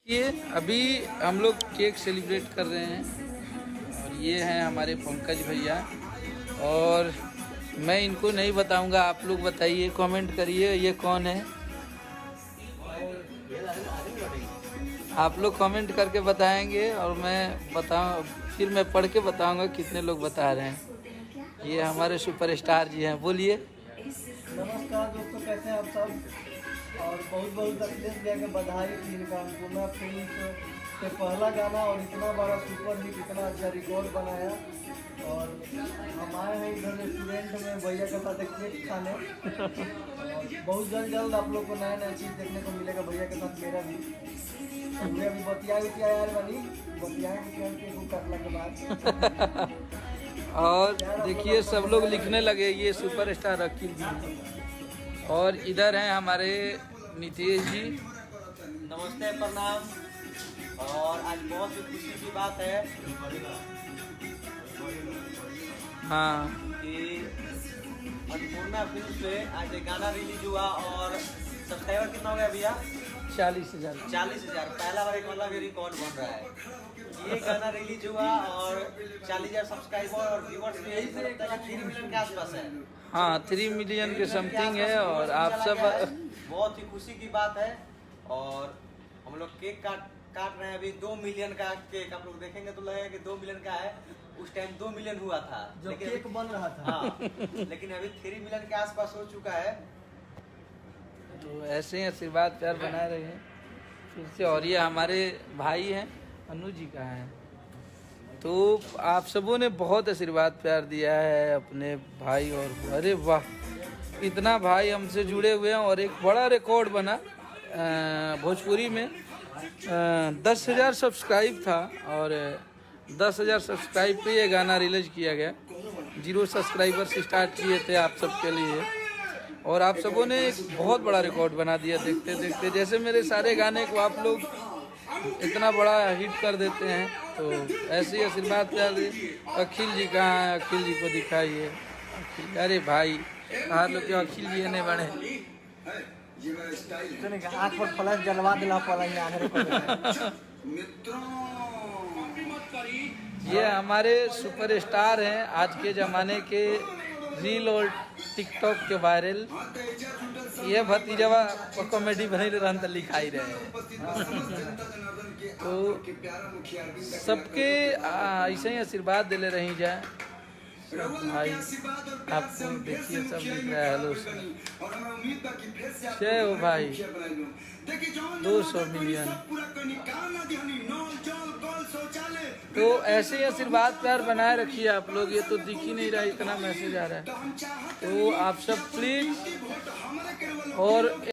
ये अभी हम लोग केक सेलिब्रेट कर रहे हैं और ये हैं हमारे पंकज भैया। और मैं इनको नहीं बताऊंगा, आप लोग बताइए, कमेंट करिए ये कौन है। आप लोग कमेंट करके बताएंगे और फिर मैं पढ़ के बताऊंगा कितने लोग बता रहे हैं। ये हमारे सुपरस्टार जी हैं, बोलिए। नमस्कार दोस्तों, कैसे हैं आप सब। और बहुत बहुत अखिलेश भैया के बधाई थी इनका अन्नपूर्णा फिल्म से पहला गाना और इतना बड़ा सुपर हिट, इतना अच्छा रिकॉर्ड बनाया। और हम आए हैं इधर रेस्टोरेंट में भैया के साथ केक खाने। और बहुत जल्द आप लोग को नया नया चीज़ देखने को मिलेगा भैया के साथ, मेरा भी। भैया भी बतिया यार बनी केक काटने के बाद। और देखिए सब लोग लिखने लगे, ये सुपरस्टार अखिल जी। और इधर हैं हमारे नीतीश जी। नमस्ते, प्रणाम। और आज बहुत ही खुशी की बात है हाँ कि अन्नपूर्णा फिल्म पे आज एक गाना रिलीज हुआ और सब्सक्राइबर कितना हो गया भैया? 40,000। 40,000। पहला बार एक मतलब ये रिकॉर्ड बन रहा है। ये गाना रिलीज हुआ और 40,000 सब्सक्राइबर और व्यूअर्स भी 3 मिलियन के आसपास है। हाँ, 3 मिलियन के समथिंग है। और आप सब बहुत ही खुशी की बात है। और हम लोग केक काट रहे हैं अभी 2 मिलियन का केक। आप लोग देखेंगे तो लगेगा कि 2 मिलियन का है, उस टाइम 2 मिलियन हुआ था जब केक बन रहा था। हाँ, लेकिन अभी 3 मिलियन के आसपास हो चुका है। तो ऐसे ही आशीर्वाद प्यार बनाए रहे फिर से। और ये हमारे भाई हैं, अनु जी का है। तो आप सबों ने बहुत आशीर्वाद प्यार दिया है अपने भाई। और अरे वाह, इतना भाई हमसे जुड़े हुए हैं। और एक बड़ा रिकॉर्ड बना भोजपुरी में, 10,000 सब्सक्राइब था। और 10,000 सब्सक्राइब पे ये गाना रिलीज किया गया। 0 सब्सक्राइबर से स्टार्ट किए थे आप सबके लिए। और आप सबों ने एक बहुत बड़ा रिकॉर्ड बना दिया देखते देखते। जैसे मेरे सारे गाने को आप लोग इतना बड़ा हिट कर देते हैं, तो ऐसे ही आशीर्वाद प्यार दिए। अखिल जी कहाँ हैं? अखिल जी को दिखाइए। अरे भाई, बाहर लोग क्यों अखिल जी नहीं बने? आँख पर फ्लैश जलवा दिला ये हमारे सुपरस्टार हैं आज के ज़माने के, रील और टिकटॉक के वायरल। ये भतीजवा कॉमेडी बने रहन लिखाई रहे। तो सबके ऐसे ही आशीर्वाद दिले रही जाए भाई। आपको देखिए सब लिख रहा है हेलो जय हो भाई, 200 मिलियन। तो ऐसे ही आशीर्वाद प्यार बनाए रखिए आप लोग। ये तो दिख ही नहीं रहा, इतना मैसेज आ रहा है। तो आप सब प्लीज। और